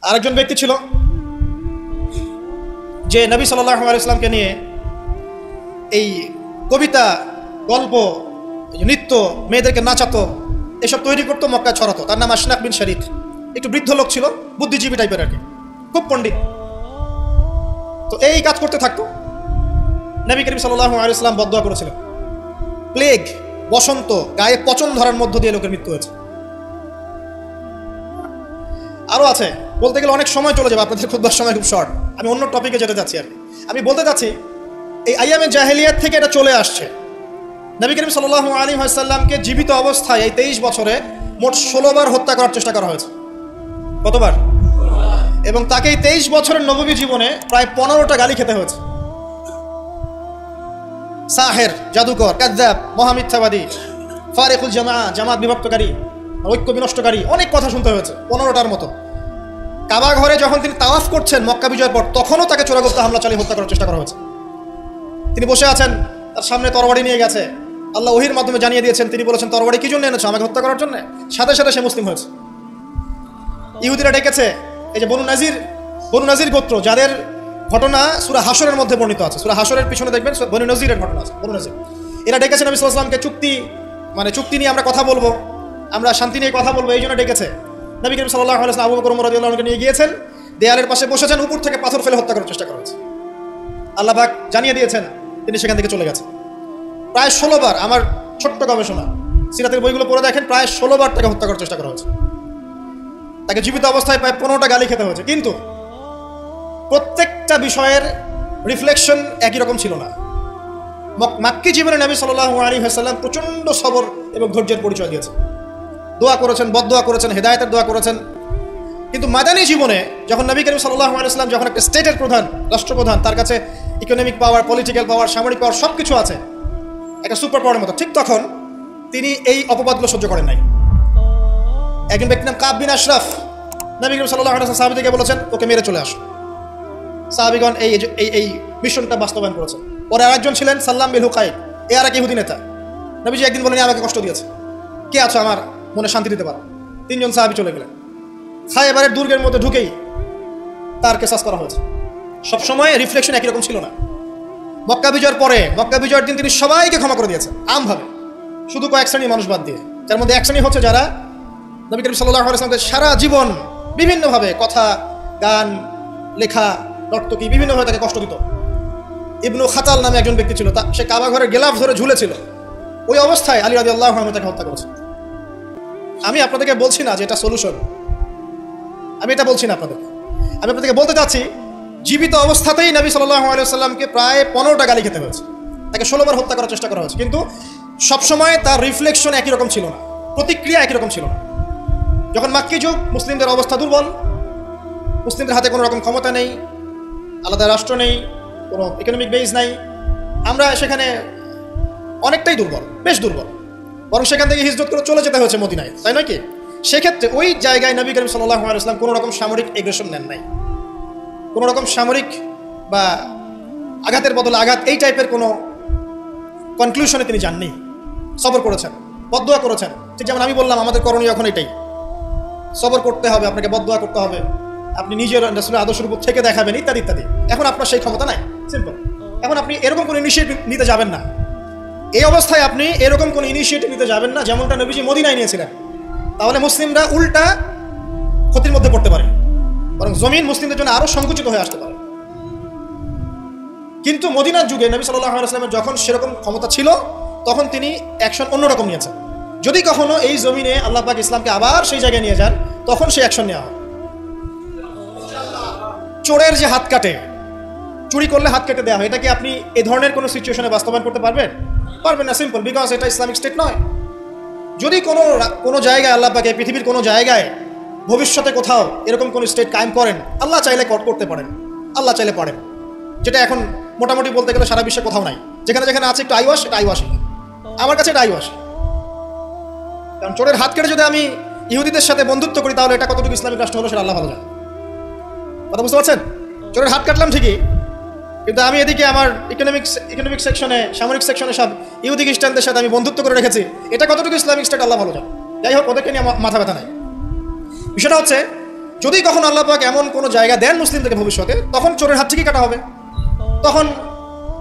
আরেকজন ব্যক্তি ছিল যে নবী সাল্লাল্লাহু আলাইহি ওয়াসাল্লামকে নিয়ে এই কবিতা, গল্প, নৃত্য, মেয়েদেরকে নাচাতো, এসব তৈরি করতো, মক্কায় ছড়াতো। তার নাম আশনাক বিন শারিক। একটু বৃদ্ধ লোক ছিল, বুদ্ধিজীবী টাইপের আর কি, খুব পণ্ডিত। তো এই কাজ করতে থাকতো। নবী করিম সাল্লাল্লাহু আলাইহি ওয়াসাল্লাম বদদুয়া করেছিলেন, প্লেগ, বসন্ত, গায়ে পচন ধরার মধ্য দিয়ে লোকের মৃত্যু হয়েছে। আরও আছে, বলতে গেলে অনেক সময় চলে যাবে, আপনাদের খুব সময় খুব শর্ট। আমি অন্য টপিকে যেতে যাচ্ছি আর কি। আমি বলতে চাচ্ছি এই আইয়ামে জাহেলিয়াত থেকে এটা চলে আসছে। নবী করিম সাল্লাল্লাহু আলাইহি ওয়াসাল্লামকে জীবিত অবস্থায় এই 23 বছরে মোট 16 বার হত্যা করার চেষ্টা করা হয়েছে। কতবার? এবং তাকে এই 23 বছরের নববী জীবনে প্রায় 15টা গালি খেতে হয়েছে। সাহের, জাদুকর, কাযযাব, মহামিথ্যাবাদী, ফারিকুল জামাত বিভক্তকারী, ঐক্য বিনষ্টকারী, অনেক কথা শুনতে হয়েছে, 15টার মতো। কাবা ঘরে যখন তিনি তাওয়াফ করছেন মক্কা বিজয়ের পর, তখনও তাকে চোরাগোপ্তা হামলা চালিয়ে হত্যা করার চেষ্টা করা হয়েছে। তিনি বসে আছেন, তার সামনে তরবারি নিয়ে গেছে। আল্লাহ ওহীর মাধ্যমে জানিয়ে দিয়েছেন, তিনি বলেছেন, তরবারি কি জন্য এনেছো? আমাকে হত্যা করার জন্য। সাথে সাথে সে মুসলিম হয়েছে। ইহুদিরা ডেকেছে, এই যে বনু নাজির গোত্র, যাদের ঘটনা সূরা হাশরের মধ্যে বর্ণিত আছে। সূরা হাশরের পিছনে দেখবেন বনু নাজিরের ঘটনা আছে। বনু নাজির এরা ডেকেছে নবী সাল্লাল্লাহু আলাইহি ওয়াসাল্লামকে, চুক্তি নিয়ে আমরা কথা বলবো, আমরা শান্তি নিয়ে কথা বলবো, এই জন্য ডেকেছে। নবী করিম সাল্লাল্লাহু আলাইহি ওয়াসাল্লাম আবু বকর ওমর রাদিয়াল্লাহু আনহুকে নিয়ে গিয়েছেন, দেয়ালের পাশে বসেছেন, উপর থেকে পাথর ফেলে হত্যা করার চেষ্টা করা হয়েছে। আল্লাহ পাক জানিয়ে দিয়েছেন, তিনি সেখান থেকে চলে গেছেন। প্রায় 16 বার, আমার ছোট্ট গবেষণা, সিরাতের বইগুলো পড়ে দেখেন, প্রায় 16 বার তাকে হত্যা করার চেষ্টা করা হয়েছে। তাকে জীবিত অবস্থায় প্রায় 15টা গালি খেতে হয়েছে। কিন্তু প্রত্যেকটা বিষয়ের রিফ্লেকশন একই রকম ছিল না। মাক্কি জীবনে নবী সাল্লাল্লাহু আলাইহি ওয়াসাল্লাম প্রচণ্ড সবর এবং ধৈর্যের পরিচয় দিয়েছে। দোয়া করেছেন, বদদোয়া করেছেন, হেদায়েতের দোয়া করেছেন। কিন্তু মাদানী জীবনে যখন নবী করিম সাল্লাল্লাহু আলাইহি ওয়াসাল্লাম যখন একটা স্টেটের প্রধান, রাষ্ট্রপ্রধান, তার কাছে ইকোনমিক পাওয়ার, পলিটিক্যাল পাওয়ার, সামরিক পাওয়ার সব কিছু আছে, একটা সুপার পাওয়ারের মতো, ঠিক তখন তিনি এই অপবাদগুলো সহ্য করেন নাই। একজন ব্যক্তির নাম কাব বিন আশরাফ, নবী করিম সাল্লাল্লাহু আলাইহি ওয়াসাল্লাম সাহাবীদেরকে বলেছেন, ওকে মেরে চলে আসো। সাহাবীগণ এই মিশনটা বাস্তবায়ন করেছেন। পরে আরেকজন ছিলেন সাল্লাম বিল হুকাইক, এ আর এক ইহুদি নেতা। নবীজি একদিন বলেন, আমাকে কষ্ট দিয়েছে, কে আছো আমার মনে শান্তি দিতে পারো? 3 জন সাহাবী চলে গেলেন। খায়বারের দুর্গের মধ্যে ঢুকেই তার কেসাস করা হয়েছে। সবসময় রিফ্লেকশন একই রকম ছিল না। মক্কা বিজয়ের পরে, মক্কা বিজয়ের দিন তিনি সবাইকে ক্ষমা করে দিয়েছেন আমভাবে, শুধু কয়েক শ্রেণীর মানুষ বাদ দিয়ে। যার মধ্যে এক শ্রেণী হচ্ছে যারা নবী করিম সাল্লাল্লাহু আলাইহি ওয়াসাল্লামকে সারা জীবন বিভিন্নভাবে কথা, গান, লেখা, নর্তকী বিভিন্নভাবে তাকে কষ্ট দিত। ইবনু খাতাল নামে একজন ব্যক্তি ছিল, সে কাবা ঘরের গেলাফ ধরে ঝুলেছিল। ওই অবস্থায় আলী রাদিয়াল্লাহু আনহু তাকে হত্যা করেছে। আমি আপনাদেরকে বলছি না যে এটা সলিউশন, আমি এটা বলছি না আপনাদেরকে। আমি আপনাদেরকে বলতে চাচ্ছি, জীবিত অবস্থাতেই নবী সাল্লাল্লাহু আলাইহি ওয়াসাল্লামকে প্রায় 15টা গালি খেতে হয়েছে, তাকে 16 বার হত্যা করার চেষ্টা করা হয়েছে। কিন্তু সবসময় তার রিফ্লেকশন একই রকম ছিল না, প্রতিক্রিয়া একই রকম ছিল না। যখন মাক্কি যুগ, মুসলিমদের অবস্থা দুর্বল, মুসলিমদের হাতে কোনো রকম ক্ষমতা নেই, আলাদা রাষ্ট্র নেই, কোনো ইকোনমিক বেস নাই, আমরা সেখানে অনেকটাই দুর্বল, বেশ দুর্বল। বরং সেখান থেকে হিজরত করে চলে যেতে হয়েছে মদিনায়, তাই নয় কি? সেক্ষেত্রে ওই জায়গায় নবী করিম সাল্লাল্লাহু আলাইহি ওয়াসাল্লাম কোনো রকম সামরিক এগ্রেশন নেন নাই, কোনো রকম সামরিক বা আঘাতের বদলে আঘাত, এই টাইপের কোনো কনক্লুশনে তিনি যাননি। সবর করেছেন, বদদোয়া করেছেন। ঠিক যেমন আমি বললাম, আমাদের করণীয় এখন এটাই, সবর করতে হবে, আপনাকে বদদোয়া করতে হবে, আপনি নিজের রাসূলের আদর্শের উপর থেকে দেখাবেন, ইত্যাদি ইত্যাদি। এখন আপনার সেই ক্ষমতা নাই, সিম্পল। এখন আপনি এরকম কোনো ইনিশিয়েটিভ নিতে যাবেন না। এই অবস্থায় আপনি এরকম কোনো ইনিশিয়েটিভ নিতে যাবেন না যেমনটা নবীজি মদিনায় নিয়েছিলেন। তাহলে মুসলিমরা উল্টা ক্ষতির মধ্যে পড়তে পারে, বরং জমিন মুসলিমদের জন্য আরো সংকুচিত হয়ে আসতে পারে। কিন্তু মদিনার যুগে নবী সাল্লাল্লাহু আলাইহি ওয়াসাল্লামের যখন সেরকম ক্ষমতা ছিল, তখন তিনি অ্যাকশন অন্যরকম নিয়েছেন। যদি কখনো এই জমিনে আল্লাহ পাক ইসলামকে আবার সেই জায়গায় নিয়ে যান, তখন সেই অ্যাকশন নেওয়া হয়। চোরের যে হাত কাটে, চুরি করলে হাত কেটে দেওয়া হয়, এটা কি আপনি এই ধরনের কোনো সিচুয়েশনে বাস্তবায়ন করতে পারবেন? পারবেন না, সিম্পল, বিকজ এটা ইসলামিক স্টেট নয়। যদি কোনো জায়গায় আল্লাহ পাক, পৃথিবীর কোনো জায়গায় ভবিষ্যতে কোথাও এরকম কোনো স্টেট কায়েম করেন, আল্লাহ চাইলে করতে পারেন, আল্লাহ চাইলে পারেন। যেটা এখন মোটামুটি বলতে গেলে সারা বিশ্বে কোথাও নাই। যেখানে যেখানে আছে একটু আইওয়াস, এটা আইওয়াসই, আমার কাছে এটা আইওয়াস। কারণ চোরের হাত কেটে যদি আমি ইহুদিদের সাথে বন্ধুত্ব করি, তাহলে এটা কতটুকু ইসলামিক রাষ্ট্র হলো সেটা আল্লাহ ভালো জানে। কথা বুঝতে পারছেন? চোরের হাত কাটলাম ঠিকই, কিন্তু আমি এদিকে আমার ইকোনমিক সেকশনে, সামরিক সেকশনে সব ইহুদি খ্রিস্টানদের সাথে আমি বন্ধুত্ব করে রেখেছি, এটা কতটুকু ইসলামিক স্টেট আল্লাহ ভালো জানে। যাই হোক, ওদেরকে নিয়ে মাথা ব্যথা নাই। বিষয়টা হচ্ছে যদি কখন আল্লাহ পাক এমন কোনো জায়গা দেন মুসলিমদেরকে ভবিষ্যতে, তখন চোরের হাত ঠিকই কাটা হবে, তখন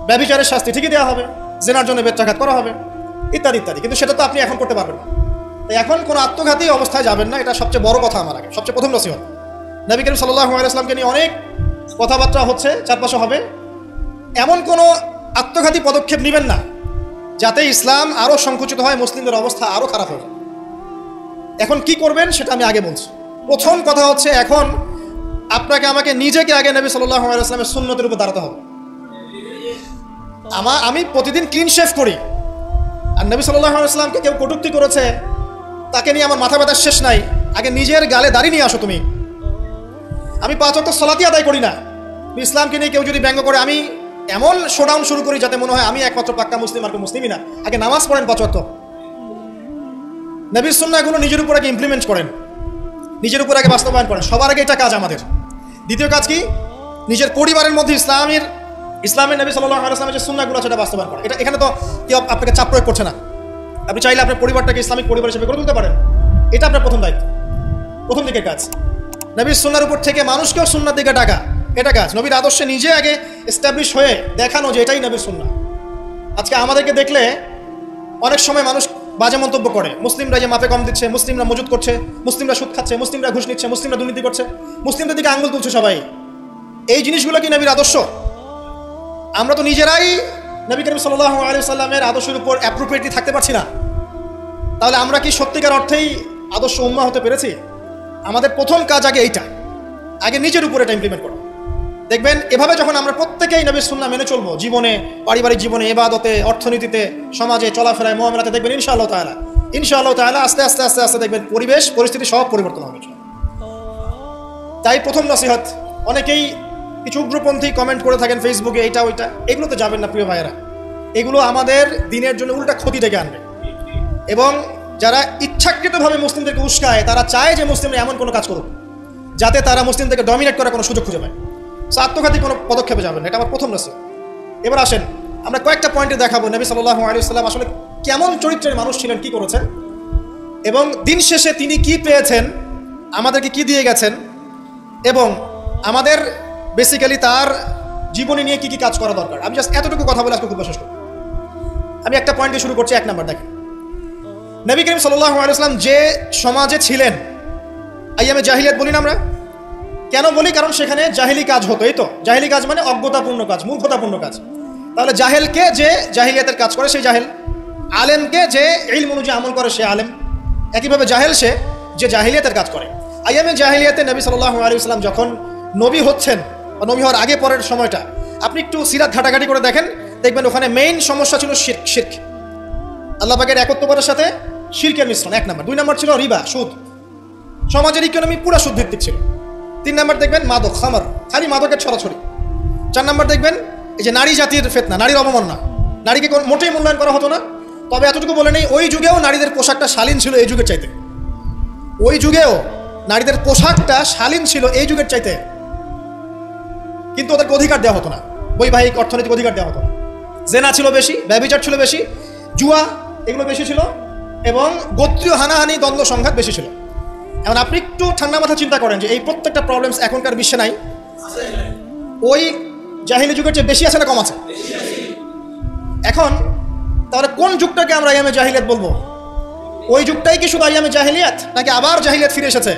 ব্যভিচারের শাস্তি ঠিকই দেওয়া হবে, জেনার জন্য বেত্রাঘাত করা হবে, ইত্যাদি ইত্যাদি। কিন্তু সেটা তো আপনি এখন করতে পারবেন না। তাই এখন কোনো আত্মঘাতী অবস্থায় যাবেন না, এটা সবচেয়ে বড় কথা। আমার আগে সবচেয়ে প্রথম নসিহত, নবী করিম সাল্লাল্লাহু আলাইহি ওয়াসাল্লামকে নিয়ে অনেক কথাবার্তা হচ্ছে, চারপাশে হবে, এমন কোনো আত্মঘাতী পদক্ষেপ নেবেন না যাতে ইসলাম আরও সংকুচিত হয়, মুসলিমদের অবস্থা আরও খারাপ হয়ে যায়। এখন কি করবেন সেটা আমি আগে বলছি। প্রথম কথা হচ্ছে, এখন আপনাকে আমাকে নিজেকে আগে নবী সাল্লাল্লাহু আলাইহি ওয়াসাল্লামের সুন্নতের উপর দাঁড়াতে হবে। আমি প্রতিদিন ক্লিন শেভ করি, আর নবী সাল্লাল্লাহু আলাইহি ওয়াসাল্লামকে কেউ কটূক্তি করেছে, তাকে নিয়ে আমার মাথা ব্যথার শেষ নাই। আগে নিজের গালে দাঁড়িয়ে নিয়ে আসো তুমি। আমি 5 ওয়াক্ত সালাতই আদায় করি না, ইসলামকে নিয়ে কেউ যদি ব্যঙ্গ করে, আমি এমন শোডাউন শুরু করি যাতে মনে হয় আমি একমাত্র পাক্কা মুসলিম, আর কেউ মুসলিমই না। আগে নামাজ পড়েন 5 ওয়াক্ত, নবীর সুন্নাহগুলো নিজের উপর আগে ইমপ্লিমেন্ট করেন, নিজের উপর আগে বাস্তবায়ন করেন। সবার আগে এটা কাজ আমাদের। দ্বিতীয় কাজ কি? নিজের পরিবারের মধ্যে ইসলামের নবী সাল্লাল্লাহু আলাইহি ওয়াসাল্লামের যে সুন্নাহগুলো আছে সেটা বাস্তবায়ন করা। এখানে তো কেউ আপনাকে চাপ প্রয়োগ করছে না। আপনি চাইলে আপনার পরিবারটাকে ইসলামিক পরিবার হিসেবে গড়ে তুলতে পারেন। এটা আপনার প্রথম দায়িত্ব, প্রথম দিকের কাজ। নবীর সুন্নাহর উপর থেকে মানুষকেও সুন্নাহর দিকে ডাকা, এটা কাজ। নবীর আদর্শে নিজে আগে এস্টাবলিশ হয়ে দেখানো যে এটাই নবীর সুন্নাহ। আজকে আমাদেরকে দেখলে অনেক সময় মানুষ বাজে মন্তব্য করে, মুসলিমরা যে মাপে কম দিচ্ছে, মুসলিমরা মজুদ করছে, মুসলিমরা সুদ খাচ্ছে, মুসলিমরা ঘুষ নিচ্ছে, মুসলিমরা দুর্নীতি করছে, মুসলিমদের দিকে আঙ্গুল তুলছে সবাই। এই জিনিসগুলো কি নবীর আদর্শ? আমরা তো নিজেরাই নবী করিম সাল্লাল্লাহু আলাইহি ওয়াসাল্লামের আদর্শের উপর অ্যাপ্রোপ্রিয়েটলি থাকতে পারছি না। তাহলে আমরা কি সত্যিকার অর্থেই আদর্শ উম্মাহ হতে পেরেছি? আমাদের প্রথম কাজ আগে এইটা, আগে নিজের উপর এটা ইমপ্লিমেন্ট করো। দেখবেন এভাবে যখন আমরা প্রত্যেকেই নবীর সুন্নাহ মেনে চলবো, জীবনে, পারিবারিক জীবনে, ইবাদতে, অর্থনীতিতে, সমাজে, চলাফেরায়, মুআমালাতে, দেখবেন ইনশাআল্লাহ তাআলা আস্তে আস্তে আস্তে আস্তে দেখবেন পরিবেশ পরিস্থিতি সব পরিবর্তন হবে। তাই প্রথম নসিহত, অনেকেই কিছু উগ্রপন্থী কমেন্ট করে থাকেন ফেসবুকে, এইটা ওইটা, এগুলোতে যাবেন না প্রিয় ভাইয়েরা। এগুলো আমাদের দিনের জন্য উল্টা ক্ষতি ডেকে আনবে। এবং যারা ইচ্ছাকৃতভাবে মুসলিমদেরকে উস্কায়, তারা চায় যে মুসলিমরা এমন কোনো কাজ করুক যাতে তারা মুসলিমদেরকে ডমিনেট করার কোনো সুযোগ খুঁজে পায়। আত্মঘাতী কোনো পদক্ষেপে যাবেন না, এটা আমার প্রথম নসিহত। এবার আসেন, আমরা কয়েকটা পয়েন্টে দেখাবো নবী সাল্লাল্লাহু আলাইহি ওয়াসাল্লাম আসলে কেমন চরিত্রের মানুষ ছিলেন, কি করেছেন, এবং দিন শেষে তিনি কি পেয়েছেন, আমাদেরকে কি দিয়ে গেছেন, এবং আমাদের বেসিক্যালি তার জীবনী নিয়ে কি কি কাজ করা দরকার। আমি জাস্ট এতটুকু কথা বলে আজকে খুব শেষ করব। আমি একটা পয়েন্টে শুরু করছি। 1 নম্বর দেখেন, নবী করিম সাল্লাল্লাহু আলাইহি ওয়াসাল্লাম যে সমাজে ছিলেন, আইয়ামে জাহিলিয়াত বলি না আমরা, কেন বলি? কারণ সেখানে জাহিলি কাজ হতো। এই তো জাহিলি কাজ মানে অজ্ঞতাপূর্ণ কাজ, মূর্খতাপূর্ণ কাজ। তাহলে জাহেলকে যে জাহিলিয়াতের কাজ করে সেই জাহেল, আলেমকে যে ইলম অনুযায়ী আমল করে সে আলেম। একইভাবে জাহেল সে যে জাহিলিয়াতের কাজ করে। আইয়ামে জাহিলিয়াতে নবী সাল্লাল্লাহু আলাইহি ওয়াসাল্লাম যখন নবী হচ্ছেন বা নবী হওয়ার আগে পরের সময়টা আপনি একটু সিরাত ঘাটাঘাটি করে দেখেন, দেখবেন ওখানে মেইন সমস্যা ছিল শিরক, আল্লাহ পাকের একত্ববাদের সাথে শিরকের মিশ্রণ 1 নম্বর। 2 নম্বর ছিল রিবা, সুদ। সমাজের ইকোনমি পুরো সুদ ভিত্তিক ছিল। 3 নম্বর দেখবেন মাদক, খামার, খালি মাদকের ছড়াছড়ি। 4 নম্বর দেখবেন এই যে নারী জাতির ফিতনা, নারীর অবমাননা, নারীকে মোটেই মূল্যায়ন করা হতো না। তবে এতটুকু বলে নেই, ওই যুগেও নারীদের পোশাকটা শালীন ছিল এই যুগের চাইতে। ওই যুগেও নারীদের পোশাকটা শালীন ছিল এই যুগের চাইতে, কিন্তু ওদেরকে অধিকার দেওয়া হতো না, বৈবাহিক অর্থনৈতিক অধিকার দেওয়া হতো না। জেনা ছিল বেশি, ব্যভিচার ছিল বেশি, জুয়া এগুলো বেশি ছিল, এবং গোত্রীয় হানাহানি, দ্বন্দ্ব সংঘাত বেশি ছিল। এখন আপনি একটু ঠান্ডা মাথা চিন্তা করেন যে এই প্রত্যেকটা প্রবলেমস এখনকার বিশ্বে নাই, ওই জাহিলি যুগের চেয়ে বেশি আছে না কম আছে? এখন তাহলে কোন যুগটাকে আমরা আইয়ামে জাহিলিয়াত বলবো? ওই যুগটাই কি শুধু আইয়ামে জাহিলিয়াত, নাকি আবার জাহিলিয়াত ফিরে এসেছে?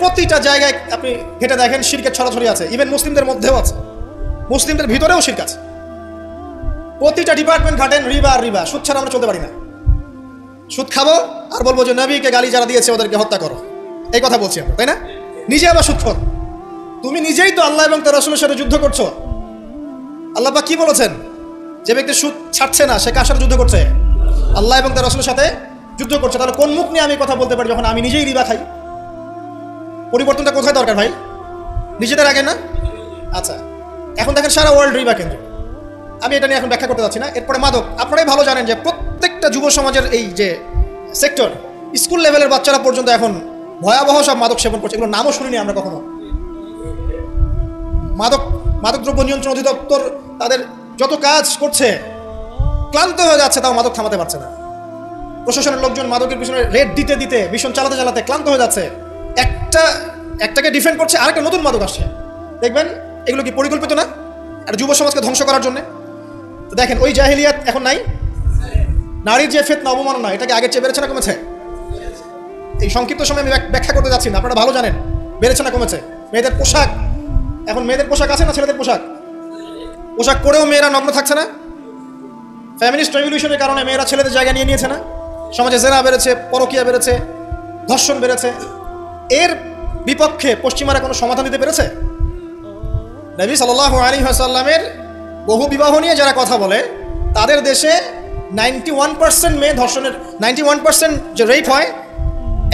প্রতিটা জায়গায় আপনি ঘেটে দেখেন শিরকের ছড়াছড়ি আছে, ইভেন মুসলিমদের মধ্যেও আছে, মুসলিমদের ভিতরেও শিরক আছে। প্রতিটা ডিপার্টমেন্ট ঘাটেন রিবা আর রিবা। সুদ ছাড়া আমরা চলতে পারি না। সুদ খাবো আর বলবো যে নবীকে গালি যারা দিয়েছে ওদেরকে হত্যা করো, এই কথা বলছি আমরা, তাই না? নিজে আবার সুদখোর। তুমি নিজেই তো আল্লাহ এবং তার রাসূলের সাথে যুদ্ধ করছো। আল্লাহ পাক কি বলেছেন? যে ব্যক্তি সুদ ছাড়ছে না সে কার সাথে যুদ্ধ করছে? আল্লাহ এবং তার রাসূলের সাথে যুদ্ধ করছে। তাহলে কোন মুখ নিয়ে আমি কথা বলতে পারি যখন আমি নিজেই রিবা খাই? পরিবর্তনটা কোথায় দরকার ভাই? নিজেদের আগে না? আচ্ছা, এখন দেখেন সারা ওয়ার্ল্ড রিবা কেন্দ্র। আমি এটা নিয়ে এখন ব্যাখ্যা করতে যাচ্ছি না। এরপরে মাদক, আপনারাই ভালো জানেন যে প্রত্যেকটা যুব সমাজের এই যে সেক্টর, স্কুল লেভেলের বাচ্চারা পর্যন্ত এখন ভয়াবহ সব মাদক সেবন করছে। এগুলো নামও শুনিনি আমরা কখনো। মাদকদ্রব্য নিয়ন্ত্রণ অধিদপ্তর তাদের যত কাজ করছে, ক্লান্ত হয়ে যাচ্ছে, তাও মাদক থামাতে পারছে না। প্রশাসনের লোকজন মাদকের পিছনে রেড দিতে দিতে, মিশন চালাতে চালাতে ক্লান্ত হয়ে যাচ্ছে। একটা একটাকে ডিফেন্ড করছে, আরেকটা নতুন মাদক আসছে। দেখবেন এগুলো কি পরিকল্পিত না, একটা যুব সমাজকে ধ্বংস করার জন্য? তো দেখেন ওই জাহিলিয়াত এখন নাই। নারীর যে ফিতনা অবমাননা, এটাকে আগের চেয়ে বেড়েছে না কমেছে? এই সংক্ষিপ্ত সময় আমি ব্যাখ্যা করতে যাচ্ছি না, আপনারা ভালো জানেন বেড়েছে না কমেছে। মেয়েদের পোশাক, এখন মেয়েদের পোশাক আছে না ছেলেদের পোশাক? পোশাক পরেও মেয়েরা নগ্ন থাকছে না? ফ্যামিলিস্ট রেভলিউশনের কারণে মেয়েরা ছেলেদের জায়গা নিয়ে নিয়েছে না? সমাজে জেনা বেড়েছে, পরকীয়া বেড়েছে, ধর্ষণ বেড়েছে। এর বিপক্ষে পশ্চিমারা কোনো সমাধান দিতে পেরেছে? নবী সাল্লাল্লাহু আলাইহি ওয়াসাল্লামের বহু বিবাহ নিয়ে যারা কথা বলে, তাদের দেশে 91% মেয়ে ধর্ষণের, 91% যে রেপ হয়,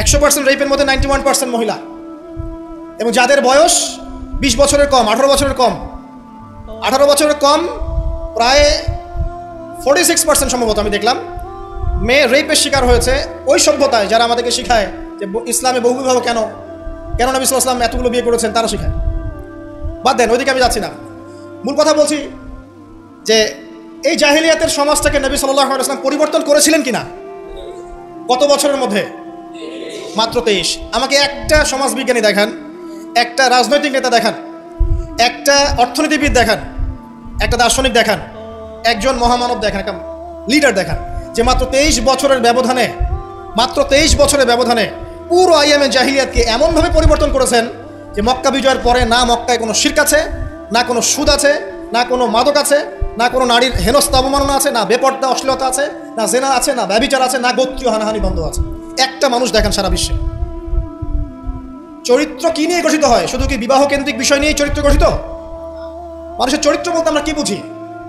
100% রেপের মধ্যে 91% মহিলা, এবং যাদের বয়স 20 বছরের কম, 18 বছরের কম, 18 বছরের কম প্রায় 46% সম্ভবত আমি দেখলাম মেয়ে রেপের শিকার হয়েছে। ওই সভ্যতায় যারা আমাদেরকে শিখায় যে ইসলামে বহু বিবাহ কেন নবী সাল্লাল্লাহু আলাইহি ওয়াসাল্লাম এতগুলো বিয়ে করেছেন, তারা শিখায়। বাদ দেন, ওইদিকে আমি যাচ্ছি না। মূল কথা বলছি যে এই জাহিলিয়াতের সমাজটাকে নবী সাল্লাল্লাহু আলাইহি ওয়াসাল্লাম পরিবর্তন করেছিলেন কিনা? কত বছরের মধ্যে? মাত্র 23। আমাকে একটা সমাজবিজ্ঞানী দেখান, একটা রাজনৈতিক নেতা দেখান, একটা অর্থনীতিবিদ দেখান, একটা দার্শনিক দেখান, একজন মহামানব দেখান, একটা লিডার দেখান যে মাত্র 23 বছরের ব্যবধানে, মাত্র 23 বছরের ব্যবধানে পুরো আইয়ামে জাহিলিয়াতকে এমনভাবে পরিবর্তন করেছেন যে মক্কা বিজয়ের পরে না মক্কায় কোনো শিরক আছে, না কোনো সুদ আছে, না কোনো মাদক আছে, না কোনো নারীর হেনস্থা অবমাননা আছে, না বেপর্দা অশ্লীলতা আছে, না জেনা আছে, না ব্যভিচার আছে, না গোত্রীয় হানাহানি বন্ধ আছে। একটা মানুষ দেখেন সারা বিশ্বে। চরিত্র কি নিয়ে গঠিত হয়? শুধু কি বিবাহ কেন্দ্রিক বিষয় নিয়েই চরিত্র গঠিত? মানুষের চরিত্র বলতে আমরা কি বুঝি?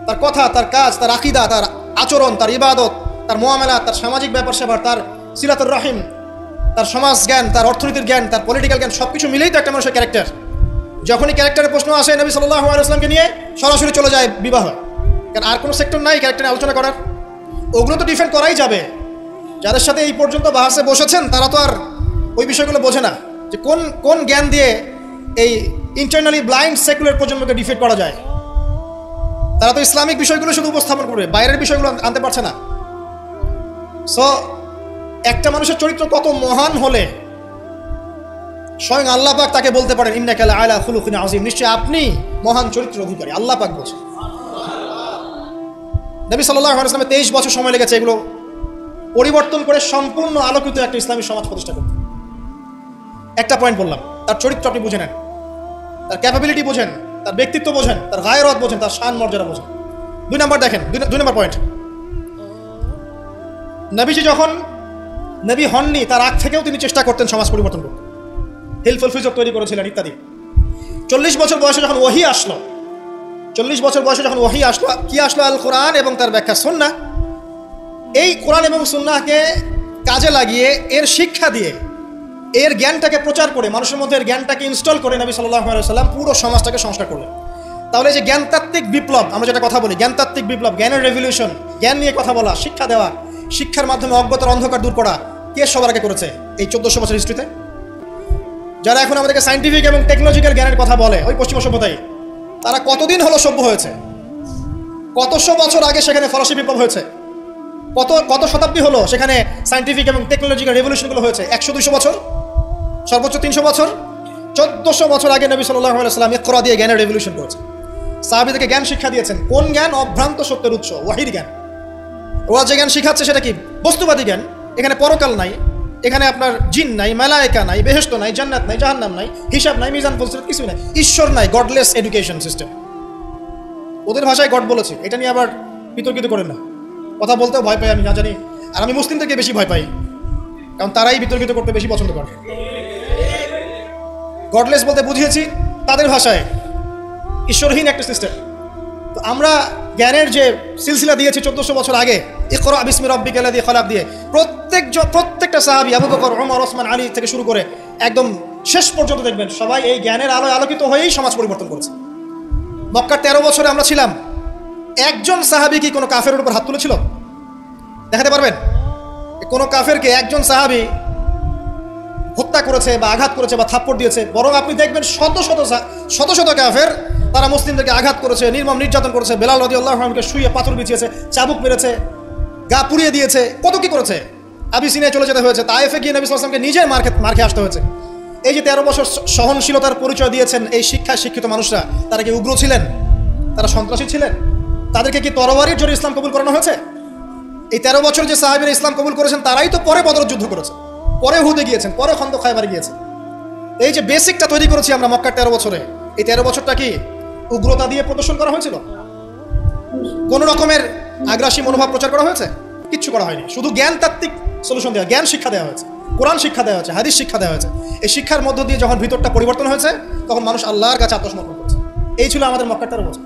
তার কথা, তার কাজ, তার আকীদা, তার আচরণ, তার ইবাদত, তার মুআমালা, তার সামাজিক ব্যাপার স্যাপার, তার সিলাতুর রহিম, তার সমাজ জ্ঞান, তার অর্থনীতির জ্ঞান, তার পলিটিক্যাল জ্ঞান, সবকিছু মিলেই তো একটা মানুষের ক্যারেক্টার। যখনই ক্যারেক্টারের প্রশ্ন আসে নবী সাল্লাল্লাহু আলাইহি ওয়াসাল্লামকে নিয়ে সরাসরি চলে যায় বিবাহ, কারণ আর কোনো সেক্টর নাই ক্যারেক্টার নিয়ে আলোচনা করার। ওগুলো তো ডিফেন্ড করাই যাবে। যাদের সাথে এই পর্যন্ত বাহাসে বসেছেন তারা তো আর ওই বিষয়গুলো বোঝে না যে কোন জ্ঞান দিয়ে এই ইন্টারনালি ব্লাইন্ড সেকুলার প্রজন্মকে ডিফেন্ড করা যায়। তারা তো ইসলামিক বিষয়গুলো শুধু উপস্থাপন করবে, বাইরের বিষয়গুলো আনতে পারছে না। সো একটা মানুষের চরিত্র কত মহান হলে স্বয়ং আল্লাহ পাক তাকে বলতে পারেন ইন্নাকা লাআলা খুলুকিন আযীম, নিশ্চয় আপনি মহান চরিত্রের অধিকারী। আল্লাহ পাক বলছেন। নবী সাল্লাল্লাহু আলাইহি ওয়াসাল্লামের 23 বছর সময় লেগেছে এগুলো পরিবর্তন করে সম্পূর্ণ আলোকিত একটা ইসলামী সমাজ প্রতিষ্ঠা করতে। একটা পয়েন্ট বললাম, তার চরিত্র আপনি বুঝে নেন, তার ক্যাপাবিলিটি বোঝেন, তার ব্যক্তিত্ব বোঝেন, তার গায়রত বোঝেন, তার শান মর্যাদা বোঝেন। 2 নম্বর দেখেন, 2 নম্বর পয়েন্ট, নবীজি যখন নবী হননি তার আগ থেকেও তিনি চেষ্টা করতেন সমাজ পরিবর্তন করতে, হেল্পফুল ফিজর তৈরি করেছিলেন ইত্যাদি। 40 বছর বয়সে যখন ওহী আসলো, 40 বছর বয়সে যখন ওহী আসলো, কি আসলো? আল কোরআন এবং তার ব্যাখ্যা সুন্নাহ। এই কোরআন এবং সুন্নাহকে কাজে লাগিয়ে, এর শিক্ষা দিয়ে, এর জ্ঞানটাকে প্রচার করে, মানুষের মধ্যে এর জ্ঞানটাকে ইনস্টল করে নবী সাল্লাল্লাহু আলাইহি ওয়াসাল্লাম পুরো সমাজটাকে সংস্কার করলেন। তাহলে যে জ্ঞানতাত্ত্বিক বিপ্লব, আমরা যেটা কথা বলি জ্ঞানতাত্ত্বিক বিপ্লব, জ্ঞানের রেভলিউশন, জ্ঞান নিয়ে কথা বলা, শিক্ষা দেওয়া, শিক্ষার মাধ্যমে অজ্ঞতার অন্ধকার দূর করা, কে সবার আগে করেছে এই 1400 বছর হিস্ট্রিতে? যারা এখন আমাদেরকে সায়েন্টিফিক এবং টেকনোলজিক্যাল জ্ঞানের কথা বলে, ওই পশ্চিমা সভ্যতায়, তারা কতদিন হলো সভ্য হয়েছে? কতশো বছর আগে সেখানে ফরাসি বিপ্লব হয়েছে। কত শতাব্দী হলো সেখানে সায়েন্টিফিক এবং টেকনোলজিক্যাল রেভলিউশনগুলো হয়েছে? 100-200 বছর, সর্বোচ্চ 300 বছর। 1400 বছর আগে নবী সাল্লাল্লাহু আলাইহি ওয়াসাল্লাম ইকরা দিয়ে জ্ঞানের রেভলিউশন করেছে। সাহাবীদেরকে জ্ঞান শিক্ষা দিয়েছেন। কোন জ্ঞান? অভ্রান্ত সত্যের উৎস, ওয়াহির জ্ঞান। ওরা যে জ্ঞান শিখাচ্ছে সেটা কি? বস্তুবাদী জ্ঞান। এখানে পরকাল নাই, এখানে আপনার জিন নাই, মালায়েকা নাই, বেহেশত নাই, জান্নাত নাই, জাহান্নাম নাই, হিসাব নাই, মিজান ফজিলত কিছু নাই, ঈশ্বর নাই, গডলেস এডুকেশন সিস্টেম। ওদের ভাষায় গড বলেছে, এটা নিয়ে আবার বিতর্কিত করেন না। কথা বলতেও ভয় পাই আমি, না জানি। আর আমি মুসলিমদেরকে বেশি ভয় পাই, কারণ তারাই বিতর্কিত করতে বেশি পছন্দ করে। গডলেস বলতে বুঝিয়েছি তাদের ভাষায় ঈশ্বরহীন একটা সিস্টেম। তো আমরা জ্ঞানের যে সিলসিলা দিয়েছি 1400 বছর আগে, ইকরা বিসমি রাব্বিকাল্লাযী খলাক দিয়ে, প্রত্যেকটা সাহাবী, আবু বকর, ওমর, ওসমান, আলী থেকে শুরু করে একদম শেষ পর্যন্ত দেখবেন সবাই এই জ্ঞানের আলোয় আলোকিত হয়েই সমাজ পরিবর্তন করেছে। মক্কার 13 বছরে আমরা ছিলাম, একজন সাহাবী কি কোনো কাফেরের উপর হাত তুলেছিল? দেখাতে পারবেন? কোনো কাফেরকে একজন সাহাবী হত্যা করেছে বা আঘাত করেছে বা থাপ্পড় দিয়েছে? বরং আপনি দেখবেন শত শত কাফের তারা মুসলিমদেরকে আঘাত করেছে, নির্মম নির্যাতন করেছে। বেলাল রাদিয়াল্লাহু আনহুকে শুয়ে পাথর বিছিয়েছে, চাবুক মেরেছে, গা পুড়িয়ে দিয়েছে, কত কি করেছে। আবিসিনিয়ায় চলে যেতে হয়েছে, তায়েফে গিয়ে নবী সাল্লাল্লাহু আলাইহি ওয়াসাল্লামকে নিজের মার খেয়ে আসতে হয়েছে। এই যে 13 বছর সহনশীলতার পরিচয় দিয়েছেন এই শিক্ষায় শিক্ষিত মানুষরা, তারা কি উগ্র ছিলেন? তারা সন্ত্রাসী ছিলেন? তাদেরকে কি তরবারির জোরে ইসলাম কবুল করানো হয়েছে? এই 13 বছর যে সাহাবীরা ইসলাম কবুল করেছেন তারাই তো পরে বদর যুদ্ধ করেছে, পরে হুদে গিয়েছেন, পরে খন্দক খায়বারে গিয়েছেন। এই যে বেসিকটা তৈরি করেছি আমরা মক্কার 13 বছরে, এই 13 বছরটা কি উগ্রতা দিয়ে প্রদর্শন করা হয়েছিল? কোন রকমের আগ্রাসী মনোভাব প্রচার করা হয়েছে? কিচ্ছু করা হয়নি। শুধু জ্ঞান তাত্ত্বিক সলিউশন দেওয়া, জ্ঞান শিক্ষা দেওয়া হয়েছে, কোরআন শিক্ষা দেওয়া হয়েছে, হাদিস শিক্ষা দেওয়া হয়েছে। এই শিক্ষার মধ্য দিয়ে যখন ভিতরটা পরিবর্তন হয়েছে তখন মানুষ আল্লাহর কাছে আত্মসমর্পণ করেছে। এই ছিল আমাদের মক্কার 13 বছর।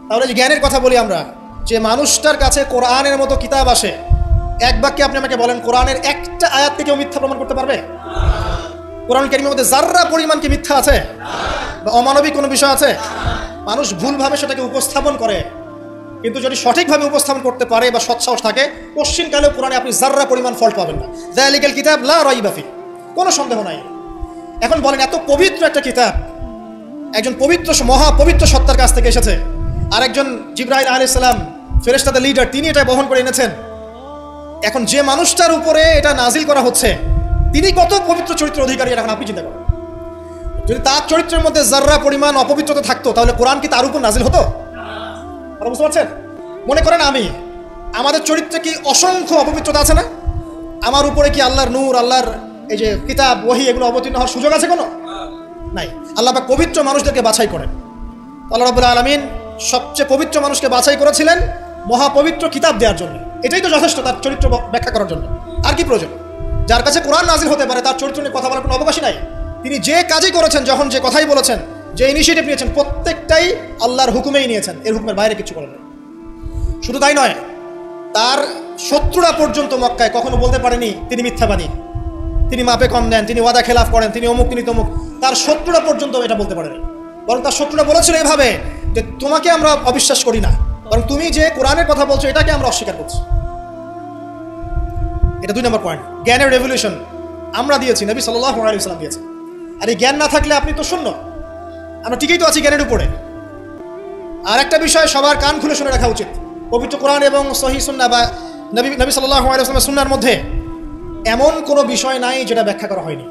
তাহলে যে জ্ঞানের কথা বলি আমরা, যে মানুষটার কাছে কোরআনের মতো কিতাব আসে, এক বাক্যে আপনি আমাকে বলেন কোরআনের একটা আয়াত থেকে মিথ্যা প্রমাণ করতে পারবে? কোরআন কারীমের মধ্যে যাররা পরিমাণ কি মিথ্যা আছে বা অমানবিক কোনো বিষয় আছে? মানুষ ভুলভাবে সেটাকে উপস্থাপন করে, কিন্তু যদি সঠিকভাবে উপস্থাপন করতে পারে বা সৎসাহস থাকে, পশ্চিমকালেও কোরআনে আপনি যাররা পরিমাণ ফল্ট পাবেন না। যালিকাল কিতাব লা রাইবা ফি, কোনো সন্দেহ নাই। এখন বলেন, এত পবিত্র একটা কিতাব একজন পবিত্র মহাপবিত্র সত্তার কাছ থেকে এসেছে, আর একজন জিবরাইল আলাইহিস সালাম ফেরেশতাদের লিডার, তিনি এটা বহন করে এনেছেন। এখন যে মানুষটার উপরে এটা নাজিল করা হচ্ছে তিনি কত পবিত্র চরিত্রের অধিকারী, এখন আপনি চিন্তা করেন। যদি তার চরিত্রের মধ্যে যাররা পরিমাণ অপবিত্রতা থাকতো তাহলে কোরআন কি তার উপর নাজিল হতো? আপনারা বুঝতে পারছেন? মনে করেন আমাদের চরিত্রে কি অসংখ্য অপবিত্রতা আছে না? আমার উপরে কি আল্লাহর নূর, আল্লাহর এই যে কিতাব ওহী এগুলো অবতীর্ণ হওয়ার সুযোগ আছে কোনো? নাই। আল্লাহ পাক পবিত্র মানুষদেরকে বাছাই করেন। আল্লাহ রাব্বুল আলামিন সবচেয়ে পবিত্র মানুষকে বাছাই করেছিলেন মহাপবিত্র কিতাব দেওয়ার জন্য। এটাই তো যথেষ্ট তার চরিত্র ব্যাখ্যা করার জন্য। আর কি প্রয়োজন? যার কাছে কোরআন নাজিল হতে পারে তার চরিত্র নিয়ে কথা বলার কোনো অবকাশই নাই। তিনি যে কাজই করেছেন, যখন যে কথাই বলেছেন, যে ইনিশিয়েটিভ নিয়েছেন, প্রত্যেকটাই আল্লাহর হুকুমেই নিয়েছেন, এর হুকুমের বাইরে কিছু করেন না। শুধু তাই নয়, তার শত্রুরা পর্যন্ত মক্কায় কখনো বলতে পারেনি তিনি মিথ্যাবাদী, তিনি মাপে কম দেন, তিনি ওয়াদা খেলাফ করেন, তিনি অমুক, তিনি তমুক। তার শত্রুরা পর্যন্ত এটা বলতে পারেনি। বরং তার শত্রুরা বলেছিল এইভাবে যে তোমাকে আমরা অবিশ্বাস করি না, বরং তুমি যে কোরআনের কথা বলছো এটাকে আমরা অস্বীকার করছি। এটা 2 নম্বর পয়েন্ট। জ্ঞানের রেভলিউশন আমরা দিয়েছি, নবী সাল্লাল্লাহু আলাইহি ওয়াসাল্লাম দিয়েছে। আর এই জ্ঞান না থাকলে আপনি তো শূন্য। আমরা ঠিকই তো আছি জ্ঞানের উপরে। আর একটা বিষয় সবার কান খুলে শুনে রাখা উচিত, পবিত্র কোরআন এবং সহিহ সুন্নাহ বা নবী সাল্লাল্লাহু আলাইহি ওয়াসাল্লামের সুন্নাহর মধ্যে এমন কোনো বিষয় নাই যেটা ব্যাখ্যা করা হয়নি।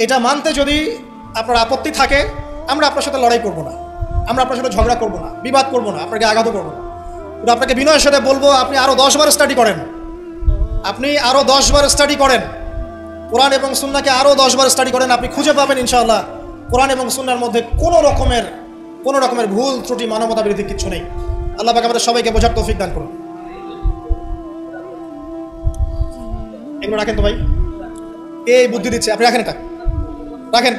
এটা মানতে যদি আপনার আপত্তি থাকে, আমরা আপনার সাথে লড়াই করব না, আমরা আপনার সাথে ঝগড়া করব না, বিবাদ করব না, আপনাকে আঘাত করব না। কিন্তু আপনাকে বিনয়ের সাথে বলবো, আপনি আরও 10 বার স্টাডি করেন, আপনি আরও 10 বার স্টাডি করেন, কোরআন এবং সুন্নাহকে আরও 10 বার স্টাডি করেন। আপনি খুঁজে পাবেন ইনশাআল্লাহ কোরআন এবং সুন্নাহর মধ্যে কোনো রকমের ভুল ত্রুটি, মানবতা বিরোধী কিছু নেই। আল্লাহ পাক আমাদের সবাইকে বোঝার তৌফিক দান করুন। এগুলো রাখেন তো ভাই, এই বুদ্ধি দিচ্ছে, আপনি রাখেন, এটা রাখেন।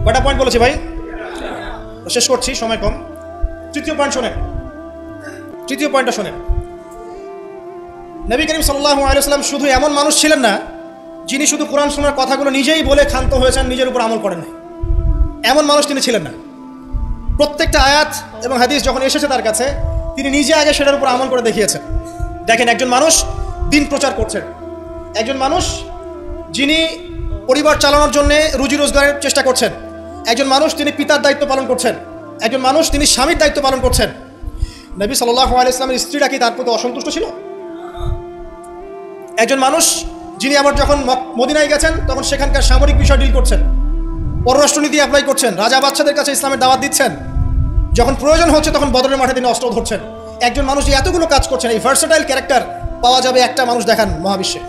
কয়টা পয়েন্ট বলেছি ভাই? শেষ করছি, সময় কম। তৃতীয় পয়েন্ট শোনেন, তৃতীয় পয়েন্টটা শোনেন। নবী করিম সাল্লাল্লাহু আলাইহি ওয়াসাল্লাম শুধু এমন মানুষ ছিলেন না যিনি শুধু কোরআন শোনার কথাগুলো নিজেই বলে ক্ষান্ত হয়েছেন, নিজের উপর আমল করেন না। এমন মানুষ তিনি ছিলেন না। প্রত্যেকটা আয়াত এবং হাদিস যখন এসেছে তার কাছে, তিনি নিজে আগে সেটার উপর আমল করে দেখিয়েছেন। দেখেন, একজন মানুষ দিন প্রচার করছেন, একজন মানুষ যিনি পরিবার চালানোর জন্য রুজি রোজগারের চেষ্টা করছেন, একজন মানুষ তিনি পিতার দায়িত্ব পালন করছেন, একজন মানুষ তিনি স্বামীর দায়িত্ব পালন করছেন। নবী সাল্লাল্লাহু আলাইহি ওয়াসাল্লামের স্ত্রীরা কি তার প্রতি অসন্তুষ্ট ছিল? একজন মানুষ যিনি আবার যখন মদিনায় গেছেন তখন সেখানকার সামরিক বিষয় ডিল করছেন, পররাষ্ট্রনীতি অ্যাপ্লাই করছেন, রাজা বাদশাদের কাছে ইসলামের দাওয়াত দিচ্ছেন, যখন প্রয়োজন হচ্ছে তখন বদরের মাঠে তিনি অস্ত্র ধরছেন। একজন মানুষ এতগুলো কাজ করছেন, এই ভার্সেটাইল ক্যারেক্টার পাওয়া যাবে একটা মানুষ দেখান মহাবিশ্বে,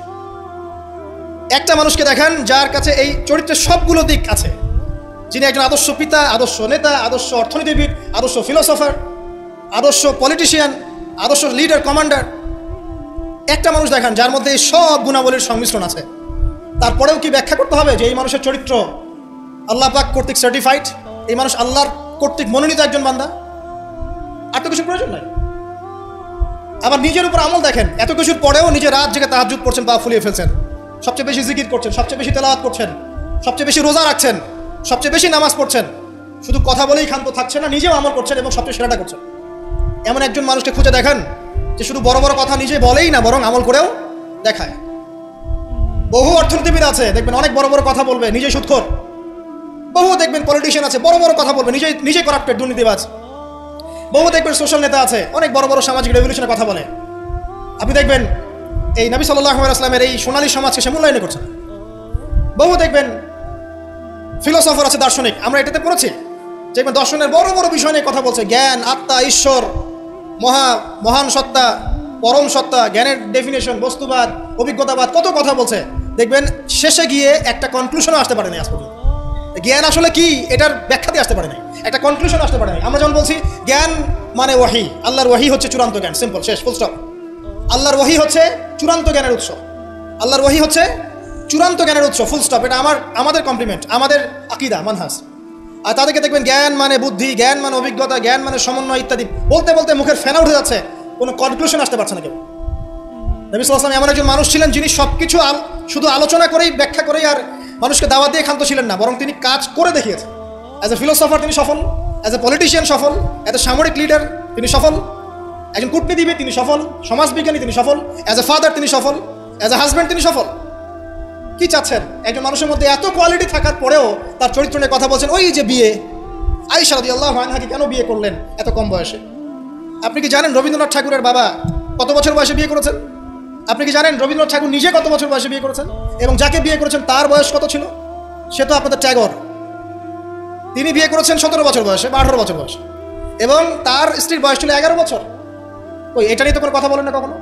একটা মানুষকে দেখান যার কাছে এই চরিত্রের সবগুলো দিক আছে, যিনি একজন আদর্শ পিতা, আদর্শ নেতা, আদর্শ অর্থনীতিবিদ, আদর্শ ফিলোসফার, আদর্শ পলিটিশিয়ান, আদর্শ লিডার, কমান্ডার। একটা মানুষ দেখান যার মধ্যে এই সব গুণাবলীর সংমিশ্রণ আছে। তারপরেও কি ব্যাখ্যা করতে হবে যে এই মানুষের চরিত্র আল্লাহ পাক কর্তৃক সার্টিফাইড, এই মানুষ আল্লাহর কর্তৃক মনোনীত একজন বান্দা? আর তো কিছু প্রয়োজন নাই। আবার নিজের উপর আমল দেখেন, এত কিছুর পরেও নিজে রাত জেগে তাহাজ্জুদ পড়ছেন, পা ফুলিয়ে ফেলছেন, সবচেয়ে বেশি জিকির করছেন, সবচেয়ে বেশি তেলাওয়াত করছেন, সবচেয়ে বেশি রোজা রাখছেন, সবচেয়ে বেশি নামাজ পড়ছেন, শুধু কথা বলেই ক্ষান্ত থাকছেন না, নিজেও আমল করছেন এবং সবচেয়ে সেরাটা করছেন। এমন একজন মানুষকে খুঁজে দেখান যে শুধু বড় বড় কথা নিজে বলেই না, বরং আমল করেও দেখায়। বহু অর্থনীতিবিদ আছে দেখবেন অনেক বড় বড় কথা বলবে, নিজে সুদখোর। বহু দেখবেন পলিটিশিয়ান আছে বড় বড় কথা বলবে, নিজে করাপ্টেড, দুর্নীতিবাজ, বহু দেখবেন সোশ্যাল নেতা আছে, অনেক বড় বড় সামাজিক রেভলিউশনের কথা বলে, আপনি দেখবেন এই নবী সাল্লাল্লাহু আলাইহি ওয়াসাল্লামের এই সোনালী সমাজকে সে মূল্যায়ন করছে। বহু দেখবেন ফিলোসফার আছে, দার্শনিক, আমরা এটাতে পড়েছি, দেখবেন দর্শনের বড় বড় বিষয় নিয়ে কথা বলছে, জ্ঞান, আত্মা, ঈশ্বর, মহান সত্তা, পরম সত্তা, জ্ঞানের ডেফিনেশন, বস্তুবাদ, অভিজ্ঞতাবাদ, কত কথা বলছে। দেখবেন শেষে গিয়ে একটা কনক্লুশনে আসতে পারে না। আজ পর্যন্ত জ্ঞান আসলে কি এটার ব্যাখ্যাতে আসতে পারে নাই, একটা কনক্লুশন আসতে পারে নাই। আমরা যেমন বলছি জ্ঞান মানে ওয়াহি, আল্লাহর ওয়াহি হচ্ছে চূড়ান্ত জ্ঞান, সিম্পল, শেষ, ফুল স্টপ। আল্লাহর ওয়াহি হচ্ছে চূড়ান্ত জ্ঞানের উৎস, আল্লাহর ওয়াহি হচ্ছে চূড়ান্ত জ্ঞানের উৎস, ফুল স্টপ। এটা আমাদের কমপ্লিমেন্ট, আমাদের আকীদা, মানহাজ। আর তাদেরকে দেখবেন জ্ঞান মানে বুদ্ধি, জ্ঞান মানে অভিজ্ঞতা, জ্ঞান মানে সমন্বয় ইত্যাদি বলতে বলতে মুখের ফেনা উঠে যাচ্ছে, কোনো কনক্লুশন আসতে পারছে না কেউ। নবী সাল্লাল্লাহু আলাইহি ওয়াসাল্লাম এমন একজন মানুষ ছিলেন যিনি সবকিছু শুধু আলোচনা করেই, ব্যাখ্যা করেই আর মানুষকে দাওয়াত দিয়ে ক্ষান্ত ছিলেন না, বরং তিনি কাজ করে দেখিয়েছেন। অ্যাজ এ ফিলোসফার তিনি সফল, অ্যাজ এ পলিটিশিয়ান সফল, অ্যাজ এ সামরিক লিডার তিনি সফল, একজন কূটনীতিবিদ তিনি সফল, সমাজবিজ্ঞানী তিনি সফল, অ্যাজ এ ফাদার তিনি সফল, অ্যাজ এ হাজব্যান্ড তিনি সফল। কি চাচ্ছেন? একজন মানুষের মধ্যে এত কোয়ালিটি থাকার পরেও তার চরিত্র নিয়ে কথা বলছেন। ওই যে বিয়ে, আয়েশা রাদিয়াল্লাহু আনহাকে কেন বিয়ে করলেন এত কম বয়সে? আপনি কি জানেন রবীন্দ্রনাথ ঠাকুরের বাবা কত বছর বয়সে বিয়ে করেছেন? আপনি কি জানেন রবীন্দ্রনাথ ঠাকুর নিজে কত বছর বয়সে বিয়ে করেছেন? এবং যাকে বিয়ে করেছেন তার বয়স কত ছিল? সে তো আপনাদের ট্যাগর। তিনি বিয়ে করেছেন 17 বছর বয়সে বা 18 বছর বয়সে, এবং তার স্ত্রীর বয়স ছিল 11 বছর। ওই এটা নিয়ে তো কোনো কথা বলেন না কখনো।